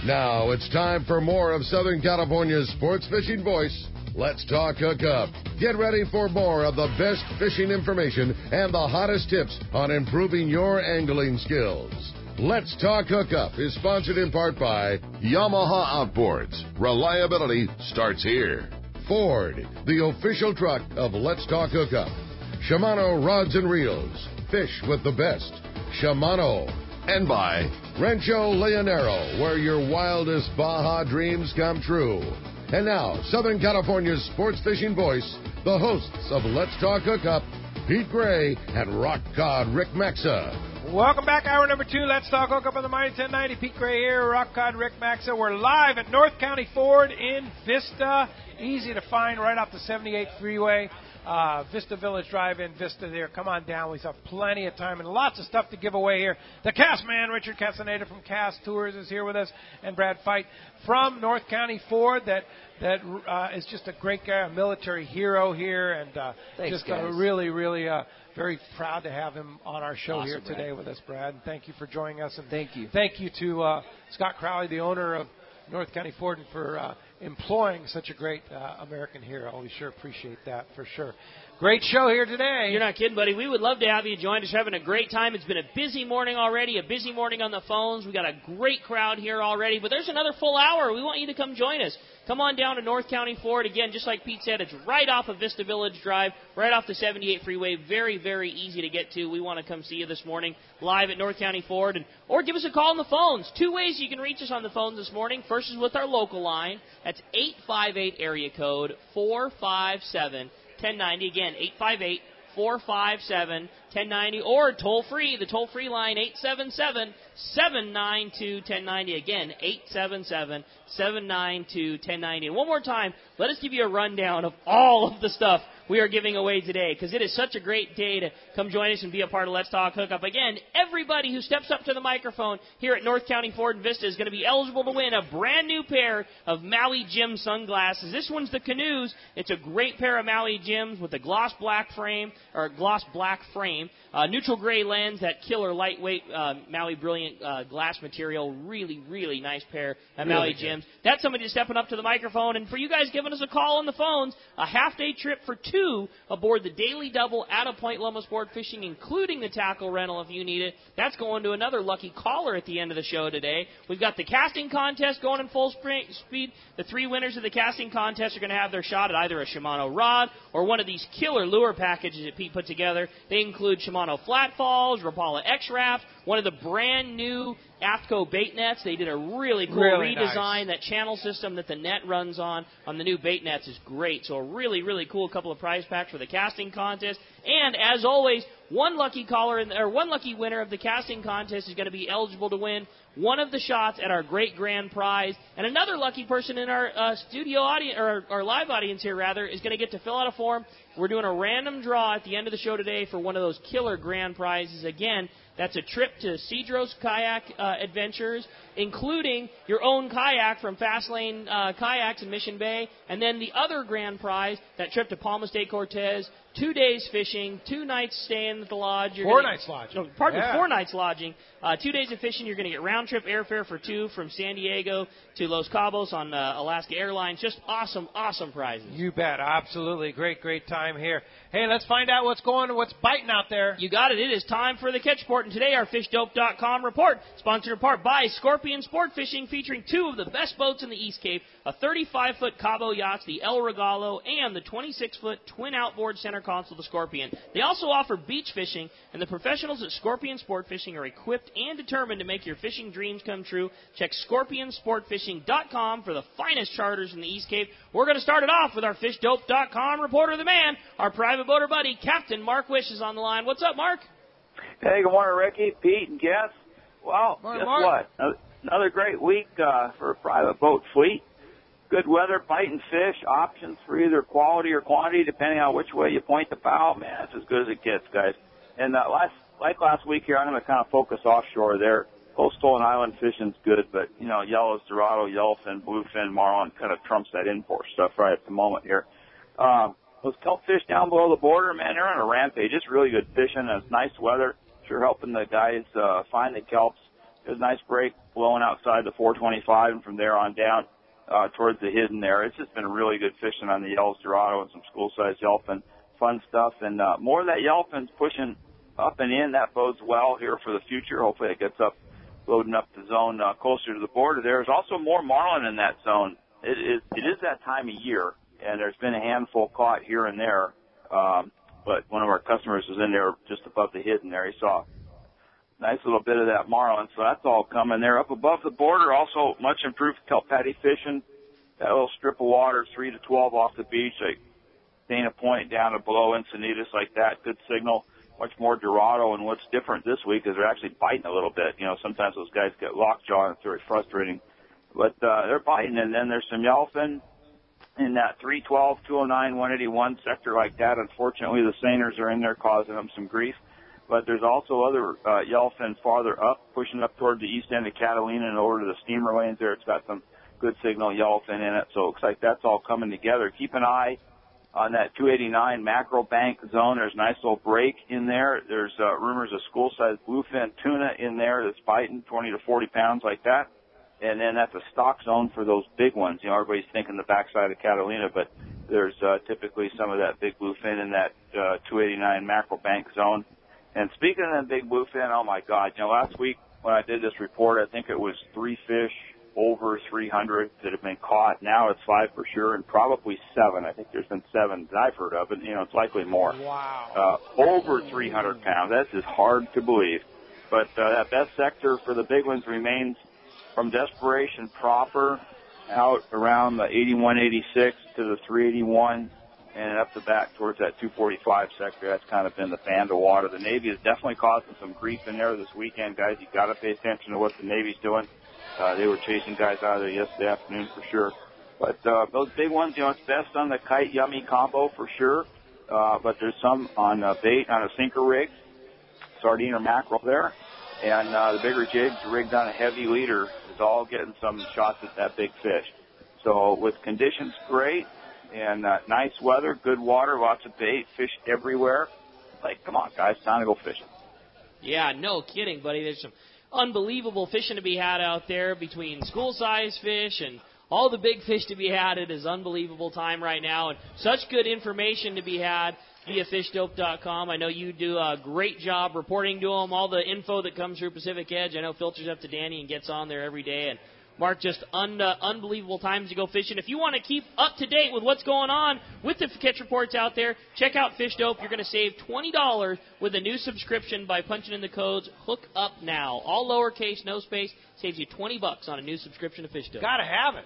Now it's time for more of Southern California's sports fishing voice. Let's talk Hookup. Get ready for more of the best fishing information and the hottest tips on improving your angling skills. Let's Talk Hookup is sponsored in part by Yamaha Outboards. Reliability starts here. Ford, the official truck of Let's Talk Hookup. Shimano Rods and Reels. Fish with the best. Shimano. And by Rancho Leonero, where your wildest Baja dreams come true. And now, Southern California's sports fishing voice, the hosts of Let's Talk Hookup, Pete Gray and Rock Cod Rick Maxa. Welcome back, hour number 2. Let's Talk Hookup on the Mighty 1090. Pete Gray here, Rock Cod Rick Maxa. We're live at North County Ford in Vista. Easy to find right off the 78 freeway. Vista Village Drive in Vista there. Come on down. We have plenty of time and lots of stuff to give away here. The Cassman, Richard Castaneda from Cass Tours is here with us, and Brad Fight from North County Ford that is just a great guy, a military hero here, and Thanks, really very proud to have him on our show here today, Brad. with us, Brad. And thank you for joining us. And thank you. Thank you to Scott Crowley, the owner of North County Ford, for employing such a great American hero. We sure appreciate that, for sure. Great show here today. You're not kidding, buddy. We would love to have you join us. Having a great time. It's been a busy morning already, a busy morning on the phones. We got a great crowd here already, but there's another full hour. We want you to come join us. Come on down to North County Ford. Again, just like Pete said, it's right off of Vista Village Drive, right off the 78 freeway. Very, very easy to get to. We want to come see you this morning live at North County Ford, or give us a call on the phones. 2 ways you can reach us on the phones this morning. First is with our local line. That's 858 area code 457 1090. Again, 858-457-1090, or toll free, the toll free line 877-792-1090. Again, 877-792-1090. And one more time, let us give you a rundown of all of the stuff we are giving away today, because it is such a great day to come join us and be a part of Let's Talk Hookup. Again, everybody who steps up to the microphone here at North County Ford and Vista is going to be eligible to win a brand new pair of Maui Jim sunglasses. This one's the Canoes. It's a great pair of Maui Jims with a gloss black frame, neutral gray lens, that killer lightweight Maui Brilliant glass material. Really, really nice pair of Maui Jims. That's somebody stepping up to the microphone. And for you guys giving us a call on the phones, a half-day trip for 2 aboard the Daily Double out of Point Loma Sport Fishing, including the tackle rental if you need it. That's going to another lucky caller at the end of the show today. We've got the casting contest going in full speed. The 3 winners of the casting contest are going to have their shot at either a Shimano rod or one of these killer lure packages that Pete put together. They include Shimano Flat Falls, Rapala X-Wraps, one of the brand new AFTCO bait nets. They did a really cool redesign. Nice. That channel system that the net runs on the new bait nets is great. So a really, really cool couple of prize packs for the casting contest. And as always, one lucky winner of the casting contest is going to be eligible to win one of the shots at our great grand prize. And another lucky person in our studio audience, or our live audience here rather, is going to get to fill out a form. We're doing a random draw at the end of the show today for one of those killer grand prizes. Again, that's a trip to Cedros Kayak Adventures, including your own kayak from Fastlane Kayaks in Mission Bay. And then the other grand prize, that trip to Palma State Cortez, 2 days fishing, 2 nights staying at the lodge. 4 nights lodging. 4 nights lodging. 2 days of fishing. You're going to get round-trip airfare for 2 from San Diego to Los Cabos on Alaska Airlines. Just awesome, awesome prizes. You bet. Absolutely. Great time here. Hey, let's find out what's biting out there. You got it. It is time for the Catch Report. And today, our FishDope.com report, sponsored in part by Scorpion Sport Fishing, featuring 2 of the best boats in the East Cape, a 35-foot Cabo yacht, the El Regalo, and the 26-foot twin outboard center console, the Scorpion. They also offer beach fishing, and the professionals at Scorpion Sport Fishing are equipped and determined to make your fishing dreams come true. Check ScorpionSportFishing.com for the finest charters in the East Cape. We're going to start it off with our FishDope.com reporter of the man, our private boater buddy, Captain Mark Wish, is on the line. What's up, Mark? Hey, good morning, Ricky, Pete, and Jess. Well, morning, guess Mark. what? Another great week for a private boat fleet. Good weather, biting fish, options for either quality or quantity, depending on which way you point the bow. Man, it's as good as it gets, guys. And last week here, I'm going to kind of focus offshore there. Coastal and island fishing's good, but, yellow Dorado, yellowfin, bluefin, marlin kind of trumps that import stuff right at the moment here. Those kelp fish down below the border, man, they're on a rampage. It's really good fishing, and it's nice weather. Sure helping the guys find the kelps. There's a nice break blowing outside the 425, and from there on down towards the hidden there. It's just been really good fishing on the yellows, Dorado, and some school-sized yellowfin. Fun stuff, and more of that yellowfin's pushing up and in. That bodes well here for the future. Hopefully it gets up, loading up the zone closer to the border. There's also more marlin in that zone. It is that time of year, and there's been a handful caught here and there. But one of our customers was in there just above the hidden there. He saw a nice little bit of that marlin, so that's all coming there. Up above the border, also much improved kelp patty fishing. That little strip of water, 3 to 12 off the beach, like Dana Point down to below Encinitas, like that. Good signal. Much more Dorado, and what's different this week is they're actually biting a little bit. You know, sometimes those guys get lockjaw, and it's very frustrating. But they're biting, and then there's some yellowfin in that 312, 209, 181 sector like that. Unfortunately, the seiners are in there causing them some grief. But there's also other yellowfin farther up, pushing up toward the east end of Catalina and over to the steamer lanes there. It's got some good signal yellowfin in it, so it looks like that's all coming together. Keep an eye on that 289 mackerel bank zone. There's a nice little break in there. There's rumors of school-sized bluefin tuna in there that's biting 20 to 40 pounds like that. And then that's a stock zone for those big ones. You know, everybody's thinking the backside of Catalina, but there's typically some of that big bluefin in that 289 mackerel bank zone. And speaking of that big bluefin, oh my God, you know, last week when I did this report, I think it was 3 fish over 300 that have been caught. Now it's 5 for sure, and probably 7. I think there's been 7 that I've heard of, and you know, it's likely more. Wow. Over 300 pounds. That's just hard to believe. But that best sector for the big ones remains from Desperation proper out around the 81, 86 to the 381 and up the back towards that 245 sector. That's kind of been the fan to water. The Navy is definitely causing some grief in there this weekend, guys. You got to pay attention to what the Navy's doing. They were chasing guys out of there yesterday afternoon for sure. But those big ones, you know, it's best on the kite yummy combo for sure. But there's some on bait on a sinker rig, sardine or mackerel there. And the bigger jigs rigged on a heavy leader is all getting some shots at that big fish. So with conditions great and nice weather, good water, lots of bait, fish everywhere. Like, come on, guys, time to go fishing. Yeah, no kidding, buddy. There's some unbelievable fishing to be had out there between school-sized fish and all the big fish to be had. It is unbelievable time right now, and such good information to be had via fishdope.com. I know you do a great job reporting to them, all the info that comes through Pacific Edge. I know filters up to Danny and gets on there every day. And Mark, just unbelievable times to go fishing. If you want to keep up to date with what's going on with the catch reports out there, check out Fish Dope. You're going to save $20 with a new subscription by punching in the codes Hookup Now. All lowercase, no space. Saves you $20 on a new subscription to Fish Dope. Got to have it.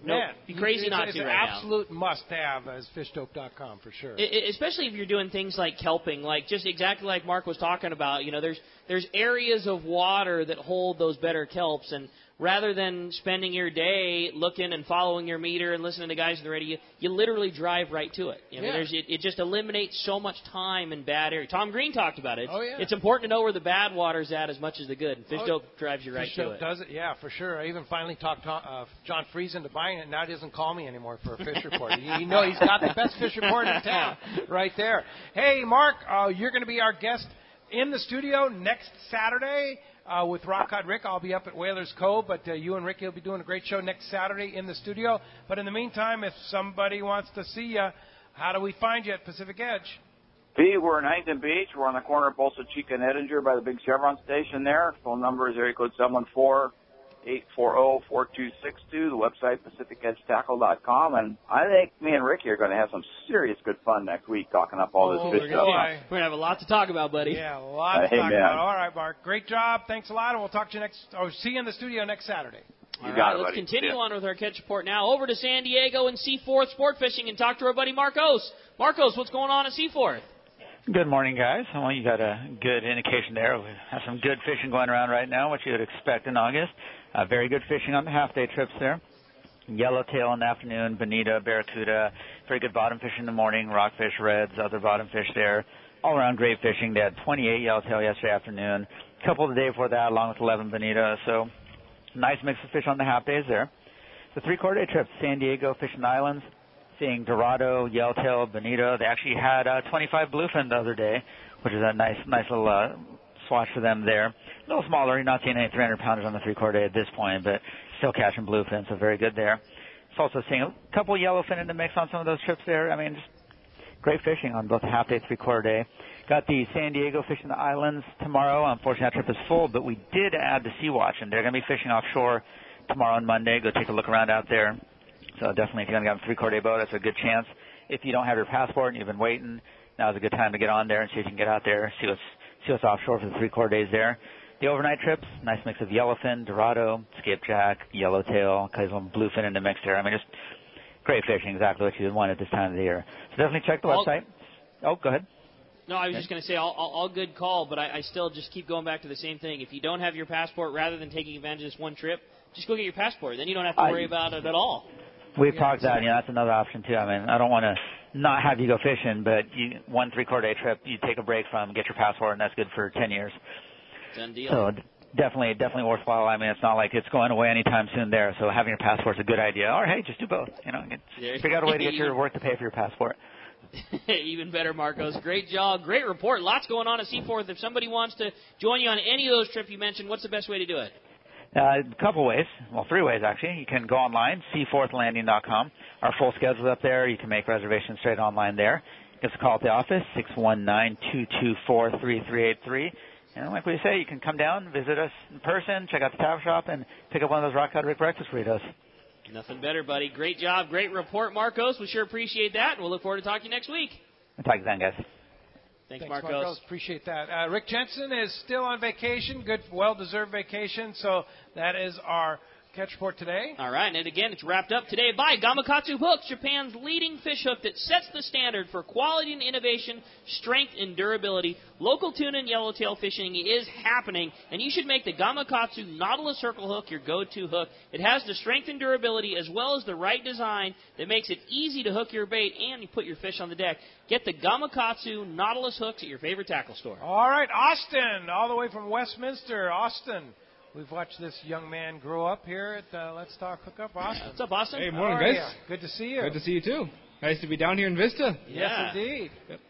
Man, be crazy not to right now. It's an absolute must-have as fishdope.com for sure. Especially if you're doing things like kelping, like just exactly like Mark was talking about. You know, there's areas of water that hold those better kelps, and rather than spending your day looking and following your meter and listening to guys on the radio, you literally drive right to it. I mean, it just eliminates so much time in bad areas. Tom Green talked about it. It's important to know where the bad water's at as much as the good. And Fish Dope drives you right to it. Does it? Yeah, for sure. I even finally talked John Freeze into buying it. Now he doesn't call me anymore for a fish report. You know, he's got the best fish report in town right there. Hey, Mark, you're going to be our guest in the studio next Saturday. With Rock Cod Rick. I'll be up at Whalers Cove, but you and Ricky will be doing a great show next Saturday in the studio. But in the meantime, if somebody wants to see you, how do we find you at Pacific Edge? We're in Huntington Beach. We're on the corner of Bolsa Chica and Edinger by the big Chevron station there. Phone number is area code 714-840-4262. The website, PacificEdgeTackle.com. And I think me and Ricky are going to have some serious good fun next week talking up all this fish stuff. We're going to have a lot to talk about, buddy. Yeah, a lot to talk about. All right, Mark. Great job. Thanks a lot. And we'll talk to you see you in the studio next Saturday. You got it, let's continue on with our catch report now. Over to San Diego and Seaforth Sport Fishing and talk to our buddy Marcos. Marcos, what's going on at Seaforth? Good morning, guys. Well, you got a good indication there. We have some good fishing going around right now, which you would expect in August. Very good fishing on the half-day trips there. Yellowtail in the afternoon, bonita, barracuda, very good bottom fish in the morning, rockfish, reds, other bottom fish there. All around great fishing. They had 28 yellowtail yesterday afternoon, a couple the day before that, along with 11 bonita. So nice mix of fish on the half-days there. The three-quarter day trip, San Diego, Fishing Islands, seeing Dorado, yellowtail, bonita. They actually had 25 bluefin the other day, which is a nice little swatch for them there. A little smaller. You're not seeing any 300-pounders on the 3/4 day at this point, but still catching bluefin, so very good there. It's also seeing a couple yellowfin in the mix on some of those trips there. I mean, just great fishing on both the half-day, 3/4 day. Got the San Diego fishing the islands tomorrow. Unfortunately, that trip is full, but we did add the Sea Watch, and they're going to be fishing offshore tomorrow and Monday. Go take a look around out there. So definitely, if you're going to get a 3/4 day boat, that's a good chance. If you don't have your passport and you've been waiting, now's a good time to get on there and see if you can get out there, see what's offshore for the 3/4 days there. The overnight trips, nice mix of yellowfin, dorado, skipjack, yellowtail, some bluefin in the mix there. I mean, just great fishing, exactly what you would want at this time of the year. So definitely check the website. Oh, go ahead. No, I was just going to say, all good call, but I still just keep going back to the same thing. If you don't have your passport, rather than taking advantage of this one trip, just go get your passport. Then you don't have to worry about it at all. We've talked that, that's another option too. I mean, I don't want to not have you go fishing, but one 3/4 day trip, you take a break from, get your passport, and that's good for 10 years. Done deal. So definitely worthwhile. I mean, it's not like it's going away anytime soon there, so having your passport's a good idea. Or, hey, just do both. Figure out a way to get your work to pay for your passport. Even better, Marcos. Great job. Great report. Lots going on at Seaforth. If somebody wants to join you on any of those trips you mentioned, what's the best way to do it? A couple ways. Well, 3 ways, actually. You can go online, seaforthlanding.com. Our full schedule's up there. You can make reservations straight online there. Give us a call at the office, 619-224-3383. And like we say, you can come down, visit us in person, check out the tackle shop, and pick up one of those Rock Cod Rick breakfast burritos. Nothing better, buddy. Great job. Great report, Marcos. We sure appreciate that, and we'll look forward to talking to you next week. We'll talk to you then, guys. Thanks, Marcos. Appreciate that. Rick Jensen is still on vacation. Good, well-deserved vacation. So that is our catch report today. All right, and again, it's wrapped up today by Gamakatsu Hooks, Japan's leading fish hook that sets the standard for quality and innovation, strength and durability. Local tuna and yellowtail fishing is happening, and you should make the Gamakatsu Nautilus Circle Hook your go-to hook. It has the strength and durability as well as the right design that makes it easy to hook your bait and you put your fish on the deck. Get the Gamakatsu Nautilus hooks at your favorite tackle store. All right, Austin, all the way from Westminster. Austin. We've watched this young man grow up here at Let's Talk Hookup. Austin. What's up, Austin? Hey, morning, guys. Good to see you. Good to see you, too. Nice to be down here in Vista. Yes, indeed. Yep.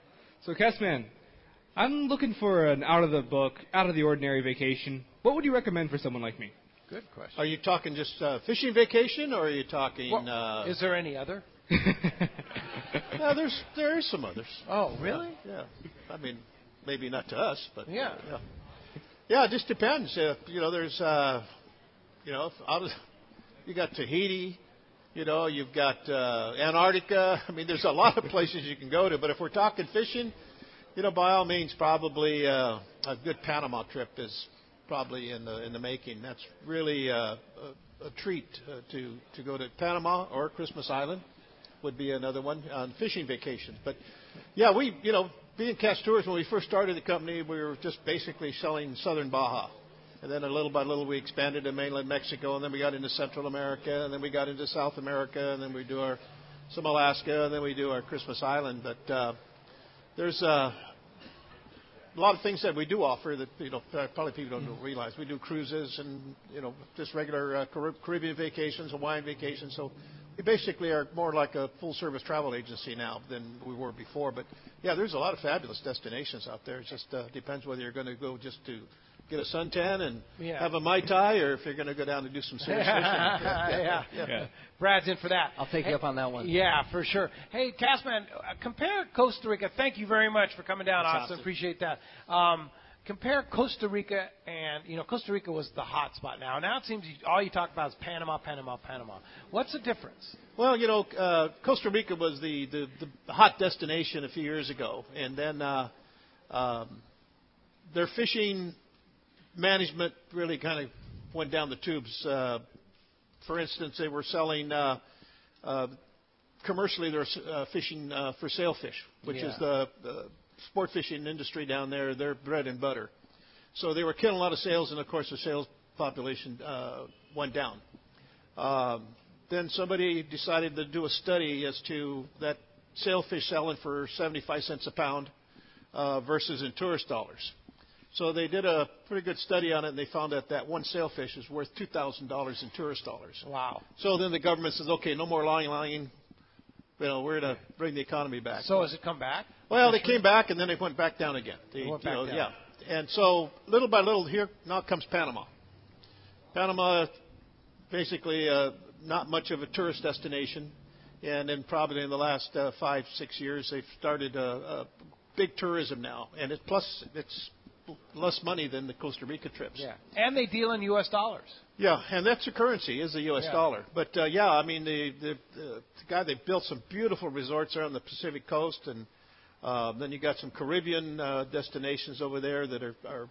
So, Cassman, I'm looking for an out-of-the-book, out-of-the-ordinary vacation. What would you recommend for someone like me? Good question. Are you talking just fishing vacation, or are you talking... is there any other? There is some others. Oh, really? Yeah. I mean, maybe not to us, but... Yeah. Yeah, it just depends. There's, you got Tahiti, you've got Antarctica. I mean, there's a lot of places you can go to. But if we're talking fishing, by all means, probably a good Panama trip is probably in the making. That's really a treat to go to Panama or Christmas Island would be another one on fishing vacations. But yeah, being Cash Tours, when we first started the company, we were just basically selling southern Baja. And then little by little, we expanded to mainland Mexico, and then we got into Central America, and then we got into South America, and then we do some Alaska, and then we do our Christmas Island. But there's a lot of things that we do offer that probably people don't realize. We do cruises and just regular Caribbean vacations, Hawaiian vacations. So we basically are more like a full-service travel agency now than we were before. But, yeah, there's a lot of fabulous destinations out there. It just depends whether you're going to go just to get a suntan and have a Mai Tai or if you're going to go down and do some serious fishing. Yeah. Brad's in for that. I'll take you up on that one. Yeah, for sure. Hey, Cassman, compare Costa Rica. Thank you very much for coming down, That's Austin. awesome. Appreciate that. Compare Costa Rica and, Costa Rica was the hot spot now. Now it seems all you talk about is Panama. What's the difference? Well, Costa Rica was the hot destination a few years ago. And then their fishing management really kind of went down the tubes. For instance, they were selling commercially, they're fishing for sailfish, which is the sport fishing industry down there, their bread and butter. So they were killing a lot of sails, and of course the sails population went down. Then somebody decided to do a study as to that sailfish selling for 75 cents a pound versus in tourist dollars. So they did a pretty good study on it, and they found that one sailfish is worth $2,000 in tourist dollars. Wow. So then the government says, okay, no more lying. We're going to bring the economy back. So has it come back? Well, they came back, and then they went back down again. They went back down. Yeah. And so little by little here now comes Panama. Panama, basically not much of a tourist destination. And then probably in the last 5-6 years, they've started a big tourism now. And plus it's less money than the Costa Rica trips. Yeah, and they deal in U.S. dollars. Yeah, and that's the currency, is the U.S. dollar. But, I mean, the guy, they built some beautiful resorts there on the Pacific coast, and then you got some Caribbean destinations over there that are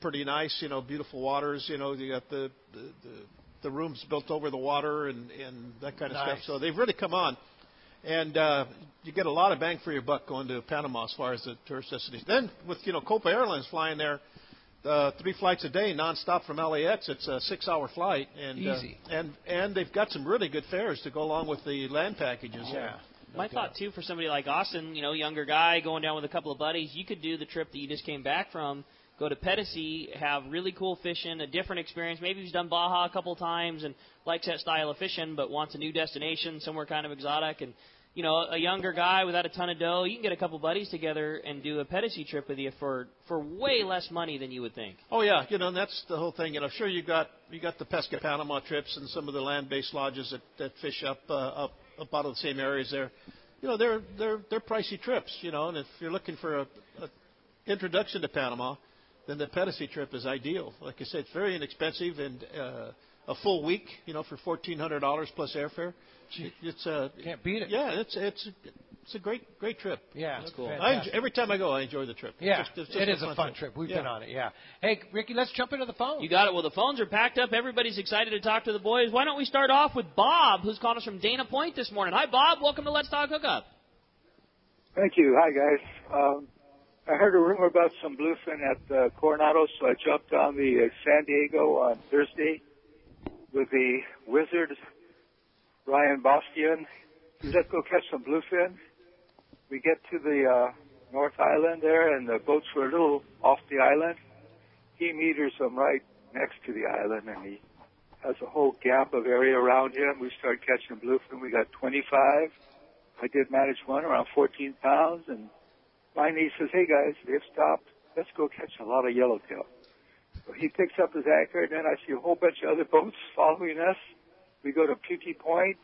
pretty nice, beautiful waters. You got the rooms built over the water and that kind of stuff. So they've really come on. And you get a lot of bang for your buck going to Panama as far as the tourist destination. Then with, Copa Airlines flying there, 3 flights a day nonstop from LAX, it's a 6-hour flight. And, easy. And they've got some really good fares to go along with the land packages. Yeah. My thought, too, for somebody like Austin, younger guy going down with a couple of buddies, you could do the trip that you just came back from, go to Pedicey, have really cool fishing, a different experience. Maybe he's done Baja a couple of times and likes that style of fishing but wants a new destination, somewhere kind of exotic. And, a younger guy without a ton of dough, you can get a couple buddies together and do a Pedicey trip with you for way less money than you would think. Oh, yeah, and that's the whole thing. Sure, you got the Pesca Panama trips and some of the land-based lodges that fish up out of the same areas there. They're pricey trips, and if you're looking for a introduction to Panama, then the Pedicey trip is ideal. Like I said, it's very inexpensive, and a full week, for $1,400 plus airfare. It's can't beat it. Yeah, it's a great trip. Yeah, that's cool. Every time I go, I enjoy the trip. Yeah, it's it is a fun trip. We've been on it. Yeah. Hey, Ricky, let's jump into the phone. You got it. Well, the phones are packed up. Everybody's excited to talk to the boys. Why don't we start off with Bob, who's calling us from Dana Point this morning. Hi, Bob. Welcome to Let's Talk Hookup. Thank you. Hi, guys. I heard a rumor about some bluefin at Coronado, so I jumped on the San Diego on Thursday with the Wizard, Ryan Bastian. Let's go catch some bluefin. We get to the North Island there, and the boats were a little off the island. He meters them right next to the island, and he has a whole gap of area around him. We started catching bluefin. We got 25. I did manage one around 14 pounds, and my niece says, hey, guys, they've stopped. Let's go catch a lot of yellowtail. So he picks up his anchor, and then I see a whole bunch of other boats following us. We go to Puki Point,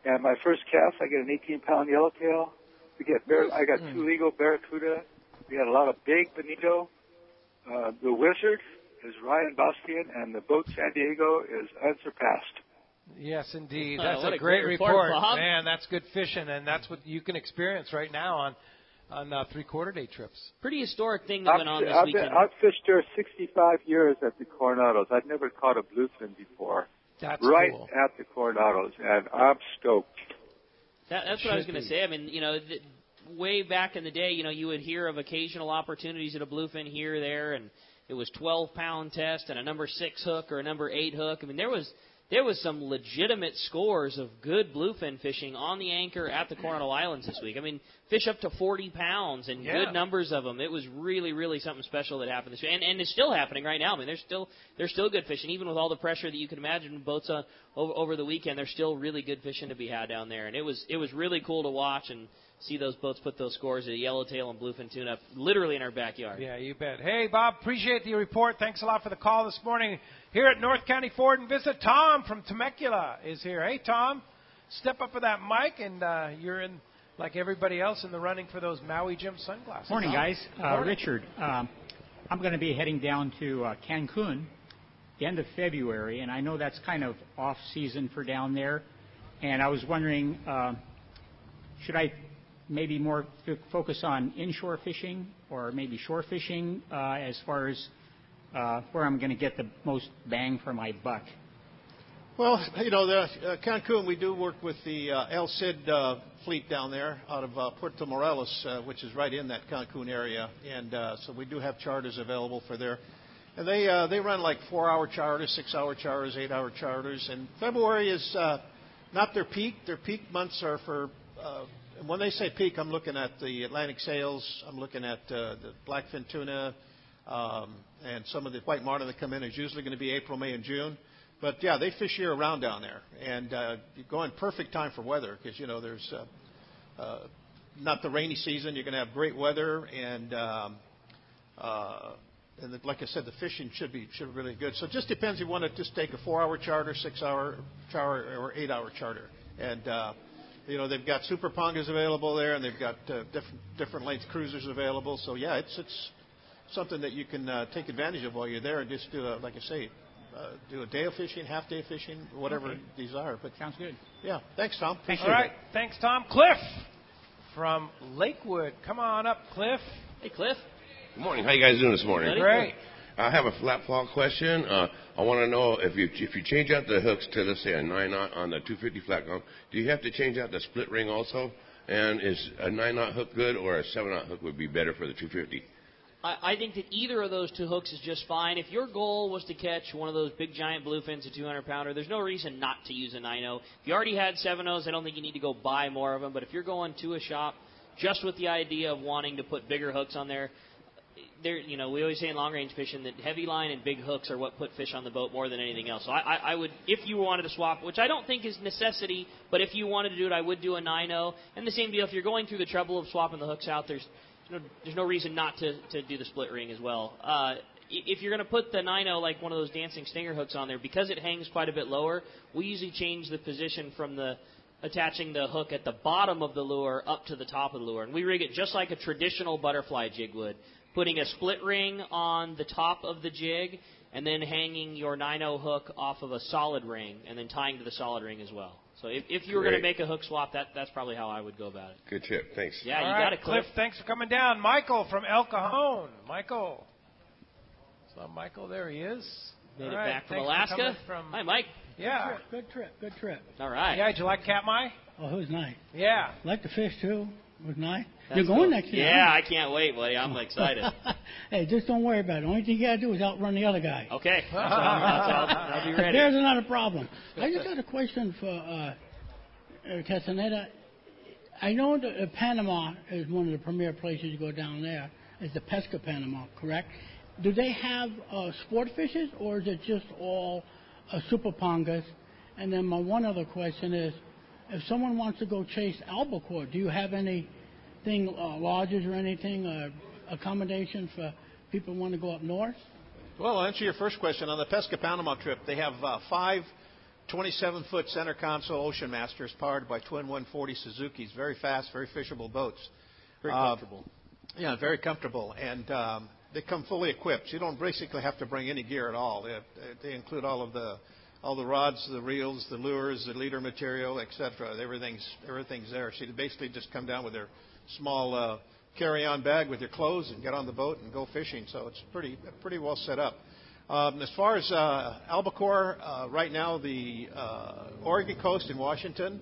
and my first cast, I get an 18-pound yellowtail. I got 2 legal barracuda. We had a lot of big bonito. The Wizard is Ryan Bastian, and the boat San Diego is unsurpassed. Yes, indeed. That's a great report. Man, that's good fishing, and that's what you can experience right now on 3/4-day trips. Pretty historic thing that went on this weekend. I've fished there 65 years at the Coronados. I'd never caught a bluefin before. That's right cool. At the Coronados, and I'm stoked. That's what I was going to say. I mean, way back in the day, you would hear of occasional opportunities at a bluefin here or there, and it was 12-pound test and a number 6 hook or a number 8 hook. I mean, there was some legitimate scores of good bluefin fishing on the anchor at the Coronado Islands this week. I mean, fish up to 40 pounds and good numbers of them. It was really, really something special that happened this week. And it's still happening right now. I mean, there's still good fishing. Even with all the pressure that you can imagine in boats over the weekend, there's still really good fishing to be had down there. And it was really cool to watch and see those boats put those scores of yellowtail and bluefin tuna up literally in our backyard. Yeah, you bet. Hey, Bob, appreciate the report. Thanks a lot for the call this morning. Here at North County Ford and Vista, Tom from Temecula is here. Hey, Tom, step up for that mic, and you're in, like everybody else, in the running for those Maui Jim sunglasses. Morning, guys. Morning. Richard, I'm going to be heading down to Cancun the end of February, and I know that's kind of off-season for down there, and I was wondering, should I maybe more focus on inshore fishing or maybe shore fishing as far as where I'm going to get the most bang for my buck? Well, Cancun, we do work with the El Cid fleet down there out of Puerto Morelos, which is right in that Cancun area. And so we do have charters available for there. And they run like 4-hour charters, 6-hour charters, 8-hour charters. And February is not their peak. Their peak months are for when they say peak, I'm looking at the Atlantic sails. I'm looking at the blackfin tuna and some of the white marlin that come in is usually going to be April, May, and June. But, yeah, they fish year-round down there. And you go in perfect time for weather because, there's not the rainy season. You're going to have great weather. And And like I said, the fishing should be really good. So it just depends if you want to just take a 4-hour charter, 6-hour charter, or 8-hour charter. And they've got super pongas available there, and they've got different length cruisers available. So yeah, it's something that you can take advantage of while you're there, and just do like I say, do a day of fishing, half day of fishing, whatever you desire. But sounds good. Yeah, thanks, Tom. All right, thanks, Tom. Cliff from Lakewood, come on up, Cliff. Hey, Cliff. Good morning. How you guys doing this morning? Great. I have a flat fall question. I want to know if you change out the hooks to, let's say, a 9-knot on the 250 flat gong, do you have to change out the split ring also? And is a 9-knot hook good, or a 7-knot hook would be better for the 250? I think that either of those 2 hooks is just fine. If your goal was to catch one of those big giant bluefins, a 200-pounder, there's no reason not to use a 9-0. If you already had 7-0s, I don't think you need to go buy more of them. But if you're going to a shop just with the idea of wanting to put bigger hooks on there, we always say in long-range fishing that heavy line and big hooks are what put fish on the boat more than anything else. So I would, if you wanted to swap, which I don't think is necessity, but if you wanted to do it, I would do a 9-0. And the same deal, if you're going through the trouble of swapping the hooks out, there's no reason not to do the split ring as well. If you're going to put the 9-0, like one of those dancing stinger hooks on there, because it hangs quite a bit lower, we usually change the position from attaching the hook at the bottom of the lure up to the top of the lure. And we rig it just like a traditional butterfly jig would, putting a split ring on the top of the jig and then hanging your 9-0 hook off of a solid ring and then tying to the solid ring as well. So if you were going to make a hook swap, that's probably how I would go about it. Good tip. Thanks. Yeah, All you right, got it, Cliff. Thanks for coming down. Michael from El Cajon. Michael. So, Michael, there he is. Made it back from Alaska. Hi, Mike. Yeah. Good trip. All right. Yeah, did you like Katmai? Oh, it was nice. Yeah. Like the fish, too. It was nice. That's You're going cool. next year. Yeah, I can't wait, buddy. I'm excited. Hey, just don't worry about it. The only thing you got to do is outrun the other guy. Okay. That's all. I'll be ready. There's not a problem. I just got a question for Castaneda. I know that Panama is one of the premier places you go down there. It's the Pesca Panama, correct? Do they have sport fishes, or is it just all super pongas? And then my one other question is, if someone wants to go chase albacore, do you have anything, lodges or anything, accommodation for people who want to go up north? Well, I'll answer your first question. On the Pesca Panama trip, they have 5 27-foot center console Ocean Masters powered by twin 140 Suzukis. Very fast, very fishable boats. Very comfortable. Yeah, very comfortable. And they come fully equipped. You don't basically have to bring any gear at all. They include all the rods, the reels, the lures, the leader material, etc. Everything's there. So you basically just come down with their small carry-on bag with your clothes and get on the boat and go fishing. So it's pretty well set up. As far as albacore, right now the Oregon coast and Washington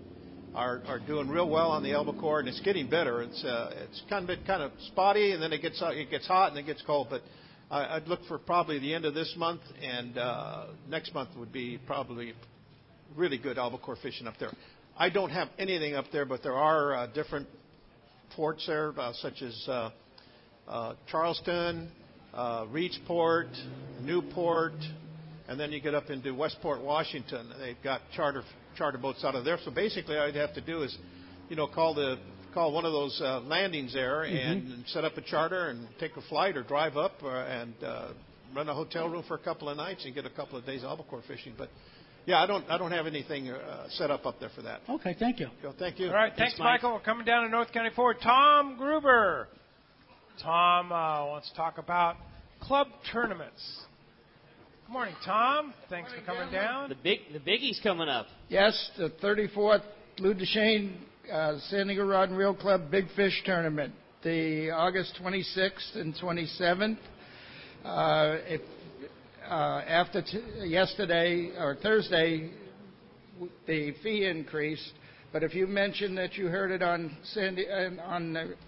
are doing real well on the albacore, and it's getting better. It's kind of spotty, and then it gets hot and it gets cold. But I'd look for probably the end of this month, and next month would be probably really good albacore fishing up there. I don't have anything up there, but there are different ports there, such as Charleston, Reedsport, Newport, and then you get up into Westport, Washington. They've got charter boats out of there. So basically, all you'd have to do is, call one of those landings there and set up a charter and take a flight or drive up and rent a hotel room for a couple of nights and get a couple of days albacore fishing. But yeah, I don't have anything set up there for that. Okay, thank you. So, thank you. All right, thanks, Michael. We're coming down to North County Ford. Tom Gruber. Tom wants to talk about club tournaments. Good morning, Tom. Thanks for coming down. The biggie's coming up. Yes, the 34th Lou Duchesne San Diego Rod and Reel Club Big Fish Tournament, the August 26th and 27th. After yesterday or Thursday, the fee increased. But if you mention that you heard it on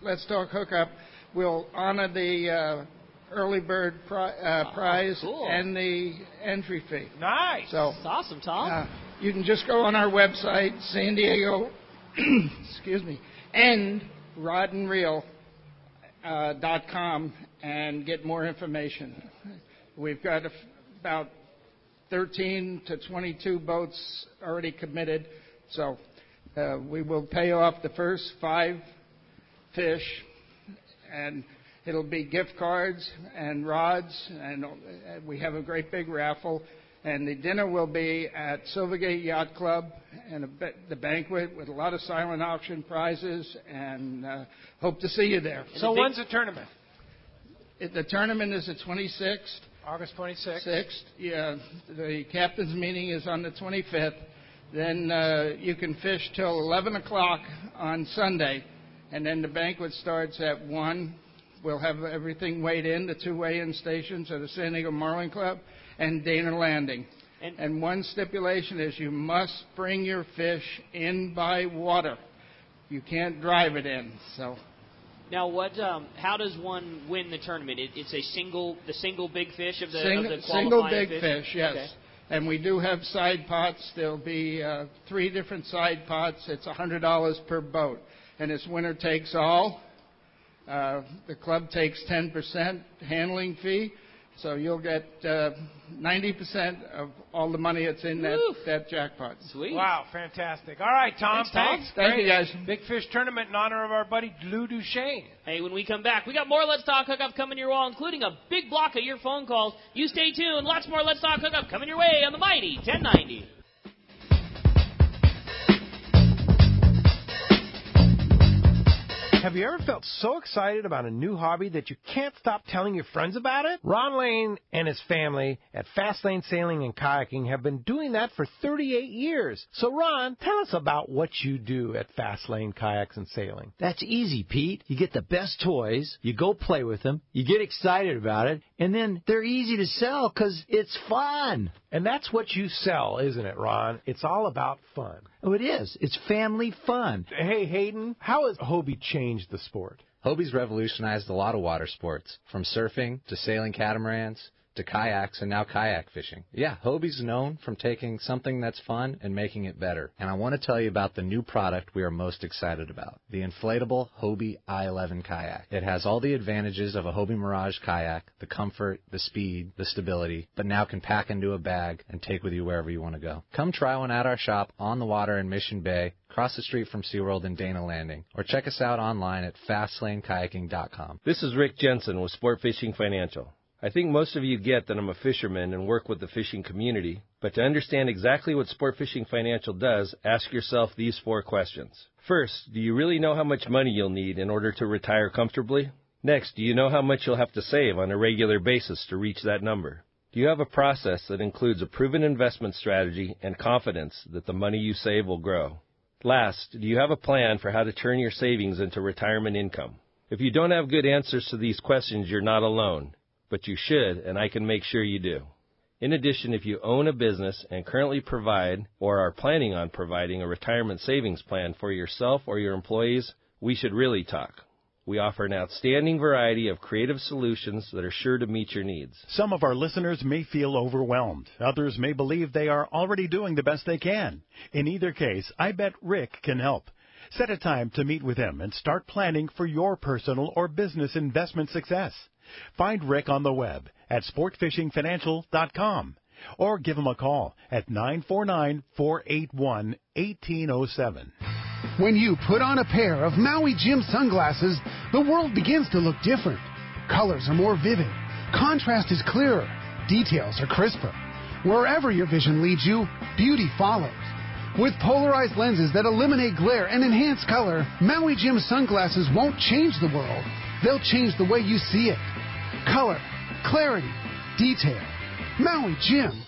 Let's Talk Hookup, we'll honor the early bird prize and the entry fee. Nice. So that's awesome, Tom. You can just go on our website, San Diego, and rodandreel.com and get more information. We've got about 13 to 22 boats already committed, so we will pay off the first 5 fish, and It'll be gift cards and rods, and we have a great big raffle. And the dinner will be at Silvergate Yacht Club, and the banquet with a lot of silent auction prizes, and hope to see you there. So when's the tournament? The tournament is the 26th. August 26th. 6th, yeah. The captain's meeting is on the 25th. Then you can fish till 11 o'clock on Sunday, and then the banquet starts at 1. We'll have everything weighed in, the 2 weigh-in stations at the San Diego Marlin Club and Dana Landing. And one stipulation is you must bring your fish in by water. You can't drive it in. So. Now, how does one win the tournament? It's the single big fish of the qualifying single big fish, yes. Okay. And we do have side pots. There'll be 3 different side pots. It's $100 per boat, and it's winner takes all. The club takes 10% handling fee, so you'll get 90% of all the money that's in that jackpot. Sweet. Wow, fantastic. All right, Tom. Thanks. Thank you, guys. Big Fish Tournament in honor of our buddy Lou Duchesne. Hey, when we come back, we got more Let's Talk Hookup coming your way, including a big block of your phone calls. You stay tuned. Lots more Let's Talk Hookup coming your way on the mighty 1090. Have you ever felt so excited about a new hobby that you can't stop telling your friends about it? Ron Lane and his family at Fast Lane Sailing and Kayaking have been doing that for 38 years. So, Ron, tell us about what you do at Fast Lane Kayaks and Sailing. That's easy, Pete. You get the best toys, you go play with them, you get excited about it, and then they're easy to sell because it's fun. And that's what you sell, isn't it, Ron? It's all about fun. Oh, it is. It's family fun. Hey, Hayden, how has Hobie changed the sport? Hobie's revolutionized a lot of water sports, from surfing to sailing catamarans to kayaks and now kayak fishing. Yeah, Hobie's known from taking something that's fun and making it better. And I want to tell you about the new product we are most excited about, the inflatable Hobie i11 kayak. It has all the advantages of a Hobie Mirage kayak, the comfort, the speed, the stability, but now can pack into a bag and take with you wherever you want to go. Come try one at our shop on the water in Mission Bay, across the street from SeaWorld in Dana Landing, or check us out online at fastlanekayaking.com. This is Rick Jensen with Sport Fishing Financial. I think most of you get that I'm a fisherman and work with the fishing community, but to understand exactly what Sport Fishing Financial does, ask yourself these 4 questions. First, do you really know how much money you'll need in order to retire comfortably? Next, do you know how much you'll have to save on a regular basis to reach that number? Do you have a process that includes a proven investment strategy and confidence that the money you save will grow? Last, do you have a plan for how to turn your savings into retirement income? If you don't have good answers to these questions, you're not alone. But you should, and I can make sure you do. In addition, if you own a business and currently provide or are planning on providing a retirement savings plan for yourself or your employees, we should really talk. We offer an outstanding variety of creative solutions that are sure to meet your needs. Some of our listeners may feel overwhelmed. Others may believe they are already doing the best they can. In either case, I bet Rick can help. Set a time to meet with him and start planning for your personal or business investment success. Find Rick on the web at sportfishingfinancial.com or give him a call at 949-481-1807. When you put on a pair of Maui Jim sunglasses, the world begins to look different. Colors are more vivid. Contrast is clearer. Details are crisper. Wherever your vision leads you, beauty follows. With polarized lenses that eliminate glare and enhance color, Maui Jim sunglasses won't change the world. They'll change the way you see it. Color, clarity, detail. Maui Jim.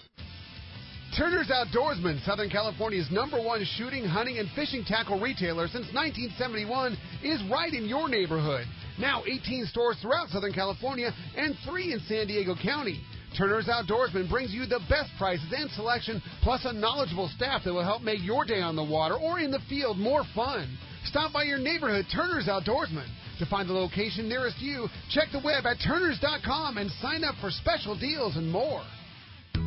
Turner's Outdoorsman, Southern California's #1 shooting, hunting, and fishing tackle retailer since 1971, is right in your neighborhood. Now 18 stores throughout Southern California and 3 in San Diego County. Turner's Outdoorsman brings you the best prices and selection, plus a knowledgeable staff that will help make your day on the water or in the field more fun. Stop by your neighborhood Turner's Outdoorsman. To find the location nearest you, check the web at turners.com and sign up for special deals and more.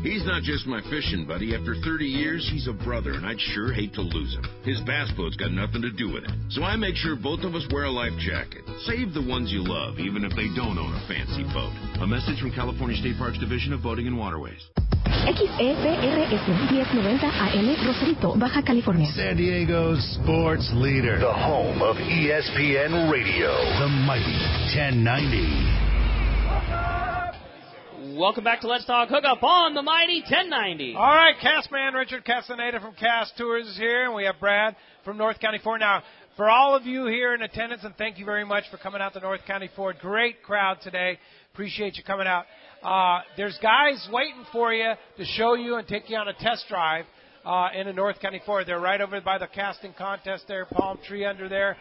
He's not just my fishing buddy. After 30 years, he's a brother, and I'd sure hate to lose him. His bass boat's got nothing to do with it. So I make sure both of us wear a life jacket. Save the ones you love, even if they don't own a fancy boat. A message from California State Parks Division of Boating and Waterways. XEPRS 1090 AM, Rosarito, Baja California. San Diego's sports leader. The home of ESPN Radio. The mighty 1090. Welcome back to Let's Talk Hookup on the mighty 1090. All right, Cassman, Richard Castaneda from Cass Tours is here, and we have Brad from North County Ford. Now, for all of you here in attendance, and thank you very much for coming out to North County Ford. Great crowd today. Appreciate you coming out. There's guys waiting for you to show you and take you on a test drive in a North County Ford. They're right over by the casting contest there, palm tree under there.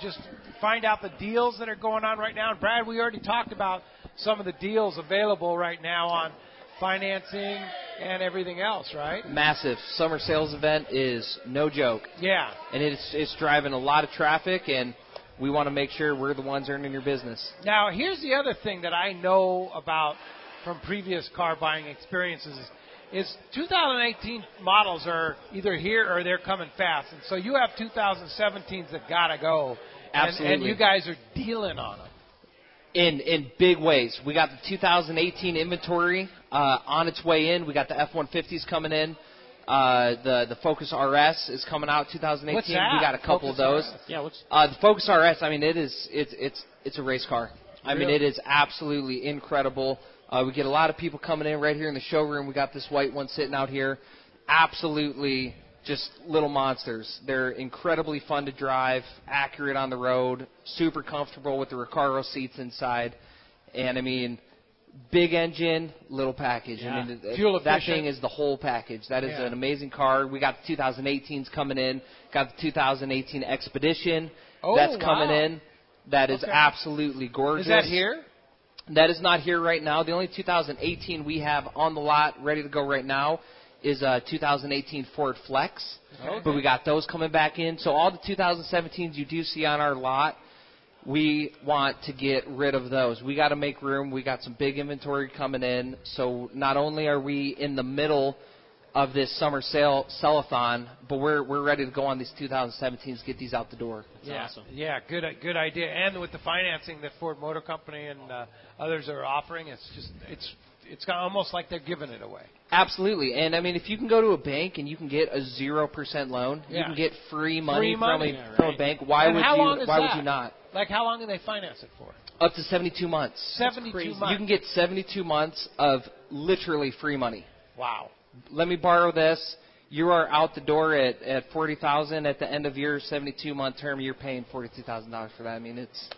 Just find out the deals that are going on right now. And Brad, we already talked about some of the deals available right now on financing and everything else, right? Massive. Summer sales event is no joke. Yeah. And it's driving a lot of traffic, and we want to make sure we're the ones earning your business. Now, here's the other thing that I know about from previous car buying experiences is 2018 models are either here or they're coming fast. And so you have 2017s that got to go. Absolutely. And you guys are dealing on them. In big ways. We got the 2018 inventory on its way in. We got the F-150s coming in. The Focus RS is coming out 2018. What's that? We got a couple Focus of those. RS? Yeah, the Focus RS, I mean, it's a race car. I mean, Really? it is absolutely incredible. We get a lot of people coming in right here in the showroom. We got this white one sitting out here. Absolutely just little monsters. They're incredibly fun to drive, accurate on the road, super comfortable with the Recaro seats inside. And, I mean, big engine, little package. Yeah. I mean, Fuel that efficient. thing is the whole package. That is Yeah. an amazing car. We got the 2018s coming in. Got the 2018 Expedition that's coming wow. in. That is Okay. absolutely gorgeous. Is that here? That is not here right now. The only 2018 we have on the lot, ready to go right now, is a 2018 Ford Flex. Okay. But we got those coming back in. So all the 2017s you do see on our lot, we want to get rid of those. We got to make room. We got some big inventory coming in. So not only are we in the middle of this summer sell-a-thon, but we're ready to go on these 2017s, get these out the door. Yeah, awesome. Yeah, good idea. And with the financing that Ford Motor Company and others are offering, it's almost like they're giving it away. Absolutely. And, I mean, if you can go to a bank and you can get a 0% loan, you Yeah. can get free money, from a bank, And why how long is would that? you not? Like, how long do they finance it for? Up to 72 months. 72 months. You can get 72 months of literally free money. Wow. Let me borrow this. You are out the door at $40,000 at the end of your 72-month term. You're paying $42,000 for that. I mean, it's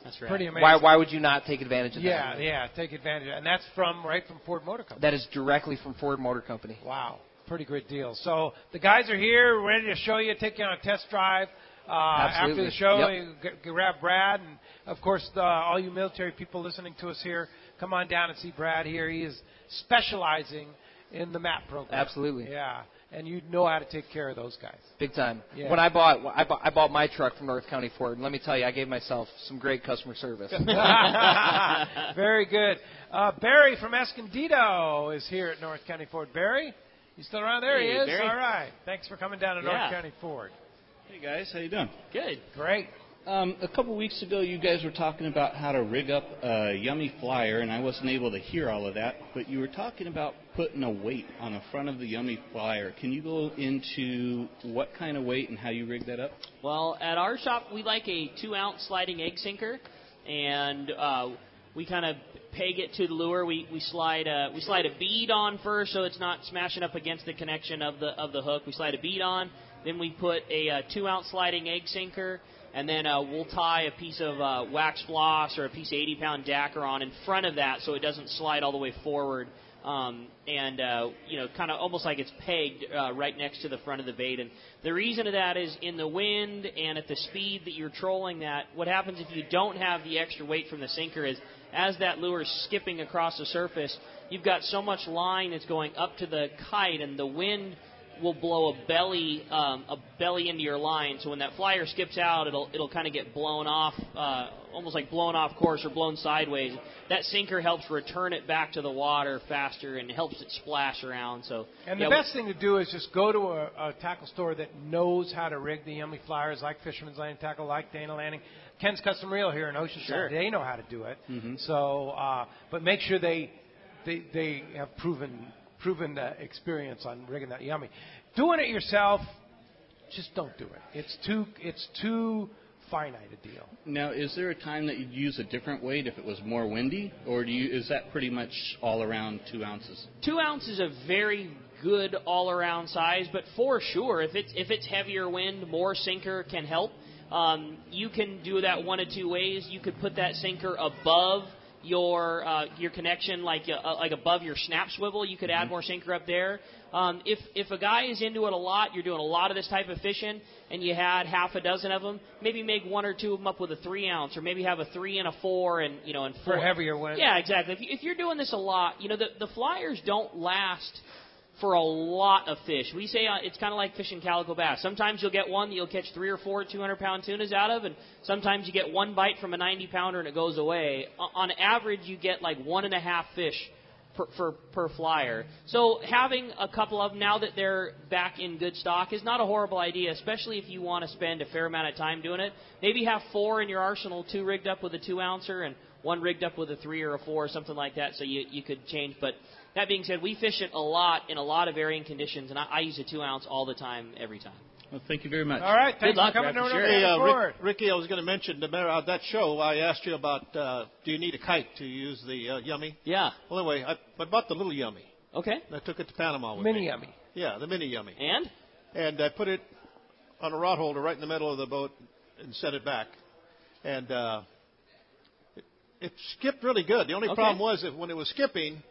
That's right. Pretty amazing. Why would you not take advantage of that? Yeah, take advantage of it. And that's from Ford Motor Company. That is directly from Ford Motor Company. Wow. Pretty good deal. So the guys are here, ready to show you, take you on a test drive. After the show, you grab Brad. And, of course, all you military people listening to us here, come on down and see Brad here. He is specializing in the MAP program. Absolutely. Yeah. And you know how to take care of those guys. Big time. Yeah. When I bought my truck from North County Ford, and let me tell you, I gave myself some great customer service. Very good. Barry from Escondido is here at North County Ford. Barry, you still around? There Hey, he is. Barry. All right. Thanks for coming down to North County Ford. Hey guys, how you doing? Good. Great. A couple weeks ago, you guys were talking about how to rig up a Yummy Flyer, and I wasn't able to hear all of that. But you were talking about putting a weight on the front of the Yummy Flyer. Can you go into what kind of weight and how you rig that up? Well, at our shop, we like a 2-ounce sliding egg sinker, and we kind of peg it to the lure. We slide a bead on first, so it's not smashing up against the connection of the hook. We slide a bead on, then we put a 2-ounce sliding egg sinker. And then we'll tie a piece of wax floss or a piece of 80-pound Dacker on in front of that so it doesn't slide all the way forward. Kind of almost like it's pegged right next to the front of the bait. And the reason of that is in the wind and at the speed that you're trolling that, what happens if you don't have the extra weight from the sinker is as that lure is skipping across the surface, you've got so much line that's going up to the kite, and the wind will blow a belly into your line. So when that flyer skips out, it'll kind of get blown off, almost like blown off course or blown sideways. That sinker helps return it back to the water faster and helps it splash around. So And the best thing to do is just go to a tackle store that knows how to rig the Yummy Flyers, like Fisherman's Landing Tackle, like Dana Landing. Ken's Custom Reel here in Oceanside. Sure. They know how to do it. Mm-hmm. So, but make sure they they have proven experience on rigging that yummy. Doing it yourself, just don't do it. It's too finite a deal. Now, is there a time that you'd use a different weight if it was more windy, or is that pretty much all around 2 ounces? 2 ounces is a very good all-around size, but for sure, if it's heavier wind, more sinker can help. You can do that one of two ways. You could put that sinker above your connection, like above your snap swivel. You could add more sinker up there. If a guy is into it a lot, you're doing a lot of this type of fishing, and you had half a dozen of them, maybe make one or two of them up with a 3 ounce, or maybe have a 3 and a 4, and and 4 for heavier wind. Yeah, exactly. If you're doing this a lot, the flyers don't last for a lot of fish. We say it's kind of like fishing calico bass. Sometimes you'll get one that you'll catch 3 or 4 200-pound tunas out of, and sometimes you get one bite from a 90-pounder and it goes away. On average, you get like 1.5 fish per flyer. So having a couple of them now that they're back in good stock is not a horrible idea, especially if you want to spend a fair amount of time doing it. Maybe have 4 in your arsenal, 2 rigged up with a 2-ouncer and 1 rigged up with a 3 or a 4 or something like that, so you could change. But that being said, we fish it a lot in a lot of varying conditions, and I use a 2-ounce all the time, every time. Well, thank you very much. All right, thanks Good luck, for coming over. Hey, Ricky, I was going to mention that show. I asked you about do you need a kite to use the Yummy? Yeah. Well, anyway, I bought the little Yummy. Okay. And I took it to Panama with Mini me. Yummy. Yeah, the mini Yummy. And I put it on a rod holder right in the middle of the boat and set it back. And it skipped really good. The only problem was that when it was skipping,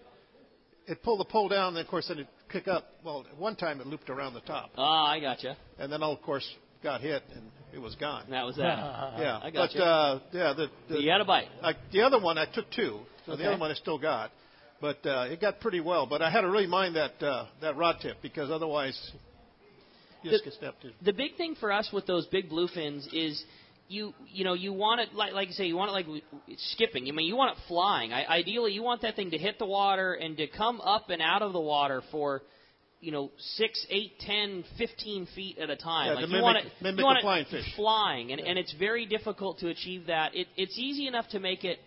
it pulled the pole down, and then, of course, then it'd kick up. Well, at one time it looped around the top. Ah, I gotcha. And then, of course, got hit, and it was gone. That was that. Yeah. I gotcha. But, you had a bite. The other one, I took 2. So the other one I still got. But it got pretty well. But I had to really mind that rod tip, because otherwise you just get stepped in. The big thing for us with those big bluefins is you want it like you say, you want it like skipping. I mean, you want it flying. Ideally, you want that thing to hit the water and to come up and out of the water for 6, 8, 10, 15 feet at a time. Yeah, like you want it flying fish. Flying, and it's very difficult to achieve that. It's easy enough to make it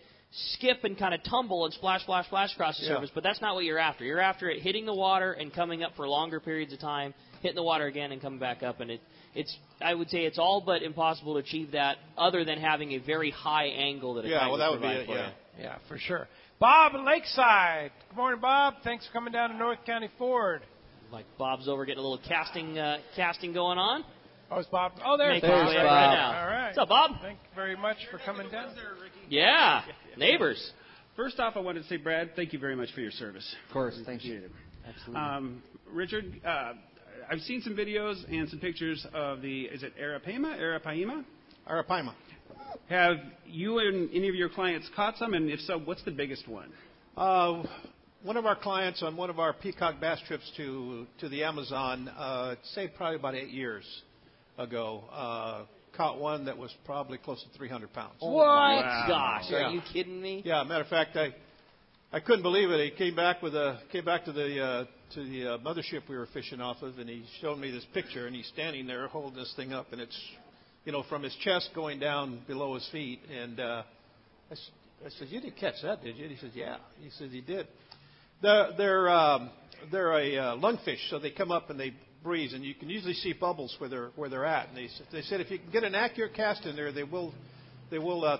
skip and kind of tumble and splash, splash, splash across the surface, but that's not what you're after. You're after it hitting the water and coming up for longer periods of time, hitting the water again and coming back up, and I would say it's all but impossible to achieve that, other than having a very high angle that a kite that would would be provide it. for you. Yeah, for sure. Bob in Lakeside. Good morning, Bob. Thanks for coming down to North County Ford. Like Bob's over getting a little casting going on. Oh, it's Bob. Oh, there's Bob. Bob. Right now. All right. What's up, Bob? Thank you very much for coming down. Yeah, neighbors. First off, I wanted to say, Brad, thank you very much for your service. Of course, We thank you. appreciate it. Absolutely. Richard, I've seen some videos and some pictures of is it Arapaima? Arapaima. Have you and any of your clients caught some, and if so, what's the biggest one? One of our clients on one of our peacock bass trips to the Amazon, say probably about 8 years ago, caught one that was probably close to 300 pounds. Oh, what? Wow. Gosh, are you kidding me? Yeah, matter of fact, I couldn't believe it. He came back to the mothership we were fishing off of, and he showed me this picture, and he's standing there holding this thing up, and it's from his chest going down below his feet. And I said, "You didn't catch that, did you?" And he said, "Yeah." He said, "He did." They're a lungfish, so they come up and they breeze, and you can usually see bubbles where they're at. And they said if you can get an accurate cast in there, they will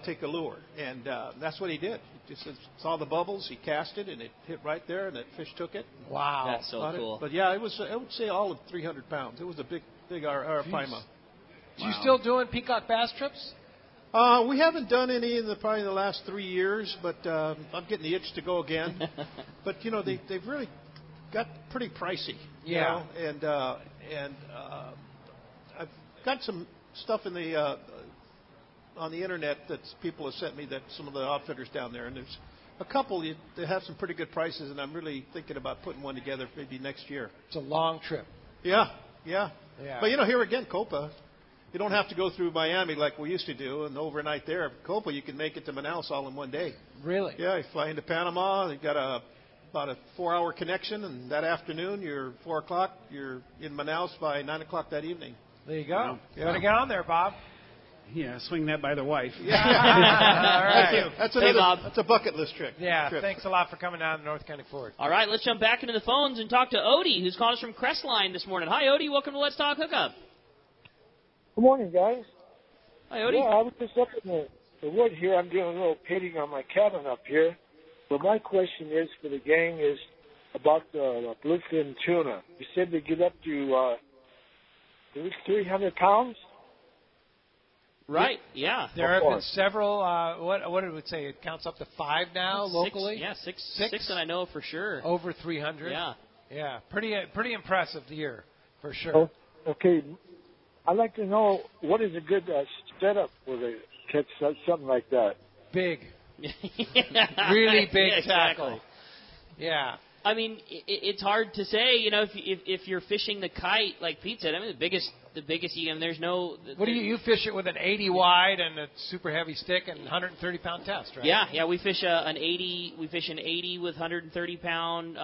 take a lure, and that's what he did. He just saw the bubbles, he cast it, and it hit right there, and that fish took it. Wow, that's so cool. But yeah, it was. I would say all of 300 pounds. It was a big Arapaima. Wow. You still doing peacock bass trips? We haven't done any in probably the last 3 years, but I'm getting the itch to go again. But they've really got pretty pricey. Yeah. And I've got some stuff on the internet that people have sent me, that some of the outfitters down there, and there's a couple that have some pretty good prices, and I'm really thinking about putting one together maybe next year. It's a long trip. Yeah. But here again, Copa. You don't have to go through Miami like we used to do, and overnight there. Copa, you can make it to Manaus all in one day. Really? Yeah, you fly into Panama. You've got about a 4-hour connection, and that afternoon, 4 o'clock, you're in Manaus by 9 o'clock that evening. There you go. Yeah. Better get on there, Bob. Yeah, swing that by the wife. All right. That's Hey, Bob. That's a bucket list trick. Yeah, thanks a lot for coming down to North County Ford. All right, let's jump back into the phones and talk to Odie, who's calling us from Crestline this morning. Hi, Odie. Welcome to Let's Talk Hookup. Good morning, guys. Hi, Odie. Yeah, I was just up in the wood here. I'm doing a little painting on my cabin up here. But my question is for the gang is about the bluefin tuna. You said they get up to at least 300 pounds? Right, yeah. There have been several, what did we say? It counts up to 5 now locally? Six, and I know for sure. Over 300? Yeah. Yeah, pretty impressive year, for sure. Oh, okay. I'd like to know what is a good setup for the catch something like that. Big. Really big exactly. tackle. Yeah. I mean, it's hard to say, if you're fishing the kite, like Pete said. I mean, the biggest there's no. What do you fish it with an 80 wide and a super heavy stick and 130 pound test, right? Yeah. We fish an 80. We fish an 80 with 130 pound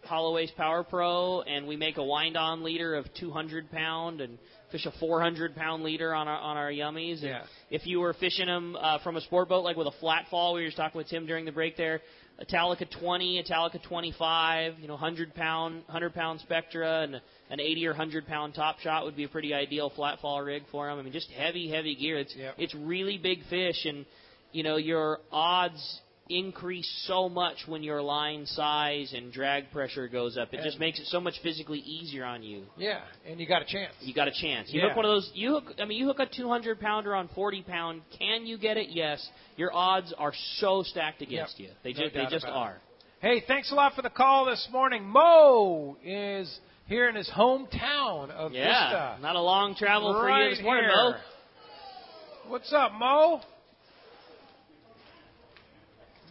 Hollow Ace Power Pro, and we make a wind on leader of 200 pound and fish a 400 pound leader on our yummies. And if you were fishing them from a sport boat, like with a flat fall, we were just talking with Tim during the break there. A Talica 20, a Talica 25, 100 pound Spectra, and an 80 or 100 pound Top Shot would be a pretty ideal flat fall rig for them. I mean, just heavy gear. It's really big fish, and your odds increase so much when your line size and drag pressure goes up. It just makes it so much physically easier on you. Yeah, and you got a chance. You hook one of those. You hook a 200 pounder on 40 pound. Can you get it? Yes. Your odds are so stacked against you. They just are. Hey, thanks a lot for the call this morning. Mo is here in his hometown of Vista. Not a long travel for you this morning, here. Mo. What's up, Mo?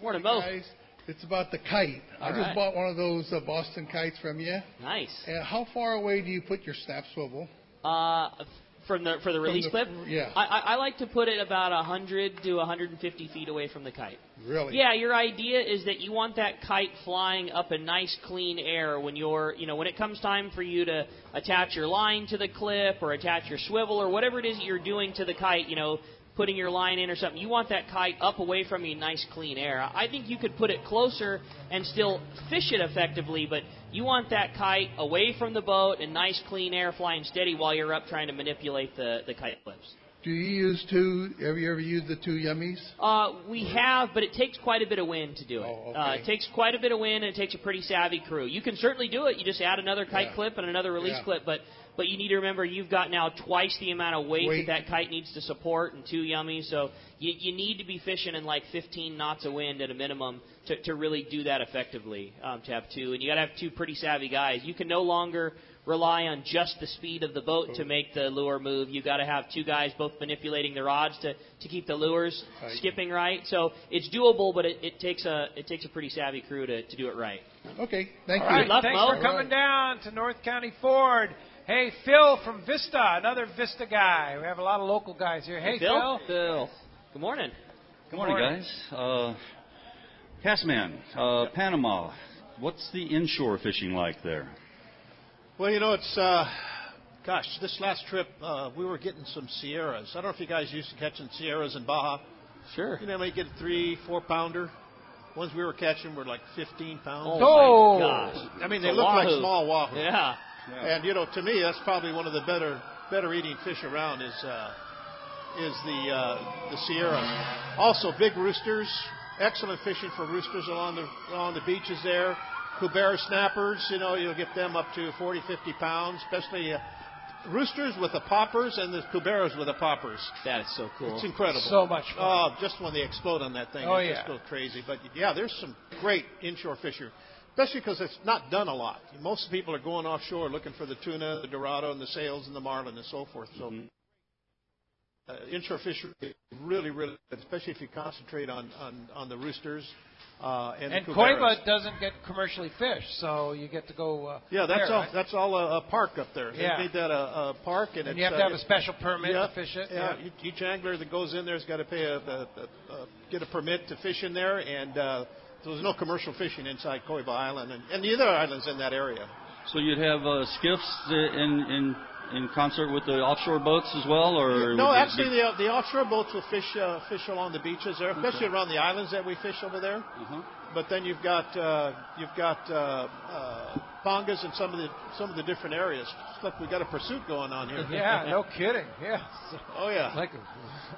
Morning, Mo. Guys, it's about the kite. I just bought one of those Boston kites from you. Nice. How far away do you put your snap swivel? For the release clip? Yeah. I like to put it about 100 to 150 feet away from the kite. Really? Yeah, your idea is that you want that kite flying up in nice, clean air when when it comes time for you to attach your line to the clip or attach your swivel or whatever it is that you're doing to the kite, putting your line in or something. You want that kite up away from you in nice, clean air. I think you could put it closer and still fish it effectively, but you want that kite away from the boat in nice, clean air, flying steady while you're up trying to manipulate the kite clips. Do you use two? Have you ever used the two yummies? We have, but it takes quite a bit of wind to do it. Oh, okay. It takes quite a bit of wind, and it takes a pretty savvy crew. You can certainly do it. You just add another kite clip and another release clip, but you need to remember you've got now twice the amount of weight that kite needs to support and 2 yummies. So you need to be fishing in like 15 knots of wind at a minimum to really do that effectively, to have 2. And you got to have 2 pretty savvy guys. You can no longer rely on just the speed of the boat to make the lure move. You got to have 2 guys both manipulating the rods to keep the lures skipping right. So it's doable, but it takes a pretty savvy crew to do it right. Okay, thank you. All right, Good luck, thanks Mo. for coming down to North County Ford. Hey, Phil from Vista, another Vista guy. We have a lot of local guys here. Hey, Phil. Phil. Good morning. Good morning, guys. Cassman, Panama. What's the inshore fishing like there? Well, it's, this last trip, we were getting some Sierras. I don't know if you guys used to catching Sierras in Baja. Sure. You get a 3-4 pounder. Ones we were catching were like 15 pounds. Oh, my gosh. I mean, they look like small wahoo. Yeah. And, to me, that's probably one of the better eating fish around is the Sierra. Also, big roosters. Excellent fishing for roosters along the beaches there. Cubera snappers, you'll get them up to 40, 50 pounds, especially roosters with the poppers and the Cuberas with the poppers. That is so cool. It's incredible. So much fun. Oh, just when they explode on that thing, it just goes crazy. But, there's some great inshore fishing, especially because it's not done a lot. Most people are going offshore looking for the tuna, the Dorado, and the sails, and the marlin, and so forth. So inshore fishing is really, really good, especially if you concentrate on the roosters. And Coiba doesn't get commercially fished, so you get to go. That's all a park up there. They made that a park, and you have to have a special permit to fish it. Yeah, each angler that goes in there's got to pay get a permit to fish in there, and there's no commercial fishing inside Coiba Island and the other islands in that area. So you'd have skiffs in concert with the offshore boats as well, or? No, actually, the offshore boats will fish along the beaches there, especially around the islands that we fish over there. But then you've got pangas in some of the different areas. Look, we've got a pursuit going on here. Yeah, no kidding. Yeah. Oh yeah. Like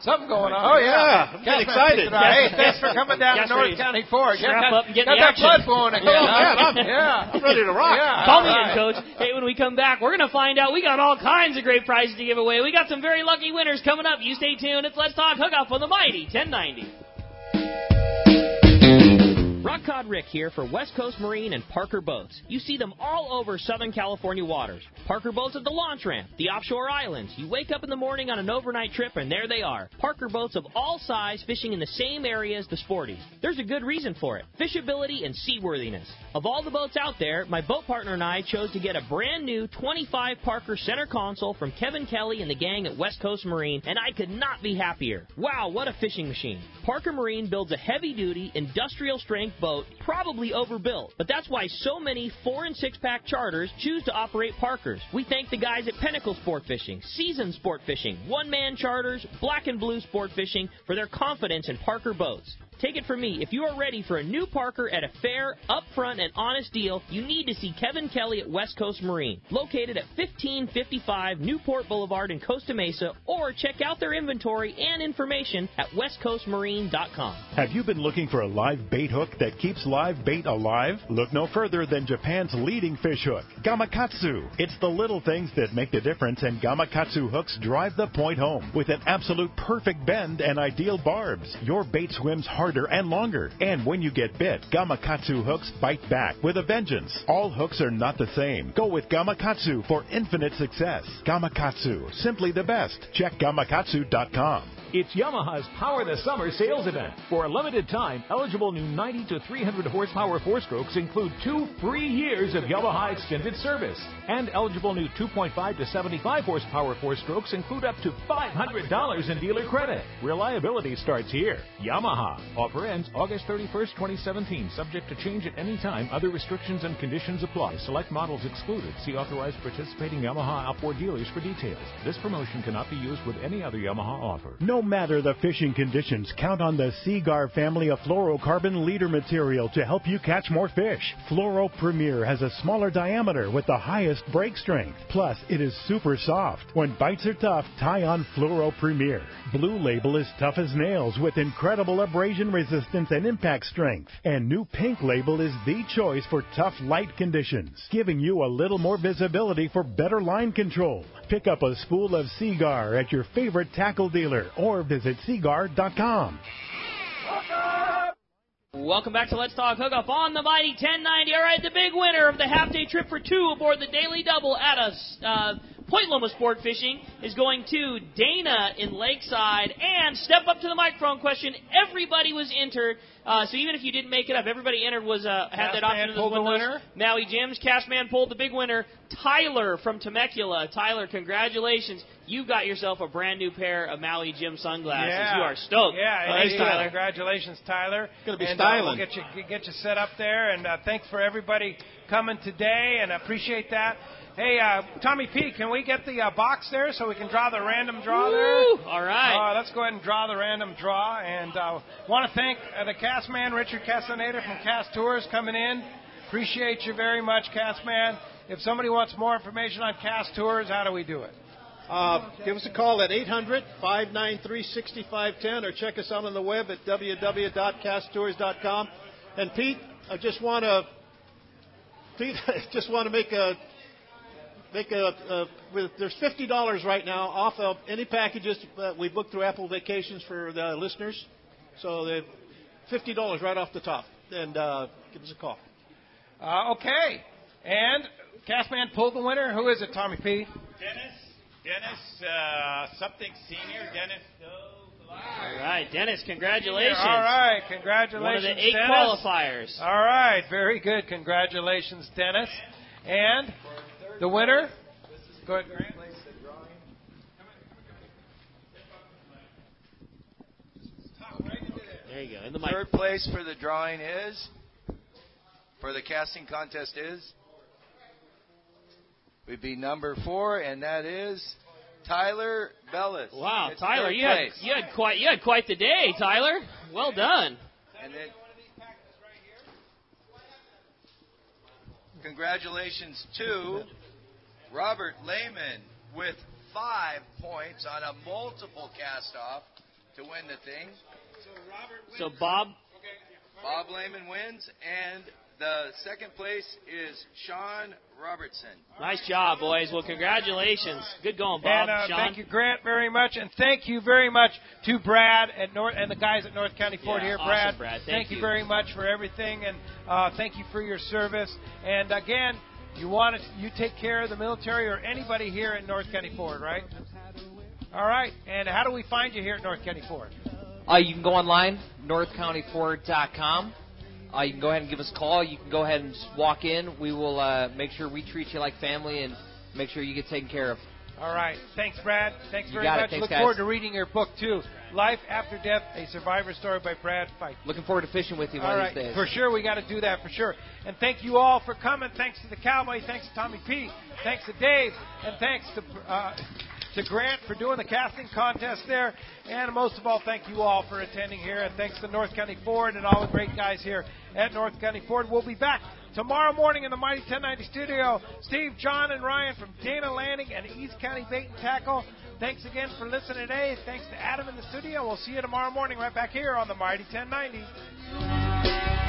something going on. Oh yeah. I'm getting excited. Hey, thanks for coming down to North County Ford. Strap up and get got the that action. blood flowing again. I'm ready to rock. Yeah, Call me in, Coach. Hey, when we come back, we're going to find out. We got all kinds of great prizes to give away. We got some very lucky winners coming up. You stay tuned. It's Let's Talk Hookup on the Mighty 1090. Rock Cod Rick here for West Coast Marine and Parker Boats. You see them all over Southern California waters. Parker Boats at the launch ramp, the offshore islands. You wake up in the morning on an overnight trip and there they are. Parker Boats of all size fishing in the same area as the sporties. There's a good reason for it. Fishability and seaworthiness. Of all the boats out there, my boat partner and I chose to get a brand new 25 Parker center console from Kevin Kelly and the gang at West Coast Marine, and I could not be happier. Wow, what a fishing machine. Parker Marine builds a heavy-duty, industrial-strength boat, probably overbuilt, but that's why so many 4- and 6-pack charters choose to operate Parkers. We thank the guys at Pinnacle Sport Fishing, Season Sport Fishing, One-Man Charters, Black and Blue Sport Fishing for their confidence in Parker boats. Take it from me, if you are ready for a new Parker at a fair, upfront, and honest deal, you need to see Kevin Kelly at West Coast Marine, located at 1555 Newport Boulevard in Costa Mesa, or check out their inventory and information at westcoastmarine.com. Have you been looking for a live bait hook that keeps live bait alive? Look no further than Japan's leading fish hook, Gamakatsu. It's the little things that make the difference, and Gamakatsu hooks drive the point home with an absolute perfect bend and ideal barbs. Your bait swims harder and longer. And when you get bit, Gamakatsu hooks bite back with a vengeance. All hooks are not the same. Go with Gamakatsu for infinite success. Gamakatsu, simply the best. Check Gamakatsu.com. It's Yamaha's Power the Summer sales event. For a limited time, eligible new 90 to 300 horsepower four-strokes include 2 free years of Yamaha extended service. And eligible new 2.5 to 75 horsepower four-strokes include up to $500 in dealer credit. Reliability starts here. Yamaha. Offer ends August 31st, 2017. Subject to change at any time. Other restrictions and conditions apply. Select models excluded. See authorized participating Yamaha outboard dealers for details. This promotion cannot be used with any other Yamaha offer. No matter the fishing conditions, count on the Seaguar family of fluorocarbon leader material to help you catch more fish. Fluoro Premier has a smaller diameter with the highest break strength. Plus, it is super soft. When bites are tough, tie on Fluoro Premier. Blue Label is tough as nails with incredible abrasion resistance and impact strength. And new Pink Label is the choice for tough light conditions, giving you a little more visibility for better line control. Pick up a spool of Seaguar at your favorite tackle dealer or visit Seaguar.com. Welcome back to Let's Talk Hookup on the Mighty 1090. All right, the big winner of the half-day trip for 2 aboard the Daily Double at a Point Loma Sport Fishing is going to Dana in Lakeside. And step up to the microphone question. Everybody was entered. So even if you didn't make it up, everybody entered was had that option. Pulled the winner. Maui Jim's Cassman pulled the big winner. Tyler from Temecula. Tyler, congratulations. You got yourself a brand new pair of Maui Jim sunglasses. Yeah. You are stoked. Yeah, Thanks, Tyler. Congratulations, Tyler. Going to be and, styling. We'll get you set up there. And thanks for everybody coming today, and I appreciate that. Hey, Tommy P., can we get the box there so we can draw the random draw there? All right. Let's go ahead and draw the random draw. And want to thank the Cassman, Richard Castaneda from Cast Tours, coming in. Appreciate you very much, Cassman. If somebody wants more information on Cast Tours, how do we do it? Give us a call at 800-593-6510 or check us out on the web at www.casttours.com. And Pete, I just want to make there's $50 right now off of any packages that we book through Apple Vacations for the listeners. So they're $50 right off the top. And give us a call. Okay. And Cassman pulled the winner. Who is it, Tommy P.? Dennis, something senior. Dennis. All right, Dennis, congratulations. All right, congratulations, One of the 8 Dennis. qualifiers. All right, very good. Congratulations, Dennis. And the winner? Go ahead, Grant. There you go. In the Third place for the drawing for the casting contest is? would be number 4, and that is Tyler Bellis. Wow, It's Tyler, third you had place. quite the day, Tyler. Well done. And then, congratulations to Robert Lehman with 5 points on a multiple cast-off to win the thing. So Bob Lehman wins, and the second place is Sean Robertson. Nice job, boys. Well, congratulations. Good going, Bob. And Sean. thank you, Grant, very much. And thank you very much to Brad and the guys at North County Ford here. Awesome, Brad, Brad. thank you very much for everything, and thank you for your service. And again, you take care of the military or anybody here at North County Ford, right? All right. And how do we find you here at North County Ford? You can go online, northcountyford.com. You can go ahead and give us a call. You can go ahead and just walk in. We will make sure we treat you like family and make sure you get taken care of. All right. Thanks, Brad. Thanks very got it. much. Thanks, Look guys. forward to reading your book, too. Life After Death, A Survivor Story by Brad Fike. Looking forward to fishing with you All one right. of these days. For sure, we got to do that, for sure. And thank you all for coming. Thanks to the Cowboy. Thanks to Tommy P. Thanks to Dave. And thanks to Grant for doing the casting contest there. And most of all, thank you all for attending here. And thanks to North County Ford and all the great guys here at North County Ford. We'll be back tomorrow morning in the Mighty 1090 studio. Steve, John, and Ryan from Dana Landing and East County Bait and Tackle. Thanks again for listening today. Thanks to Adam in the studio. We'll see you tomorrow morning right back here on the Mighty 1090.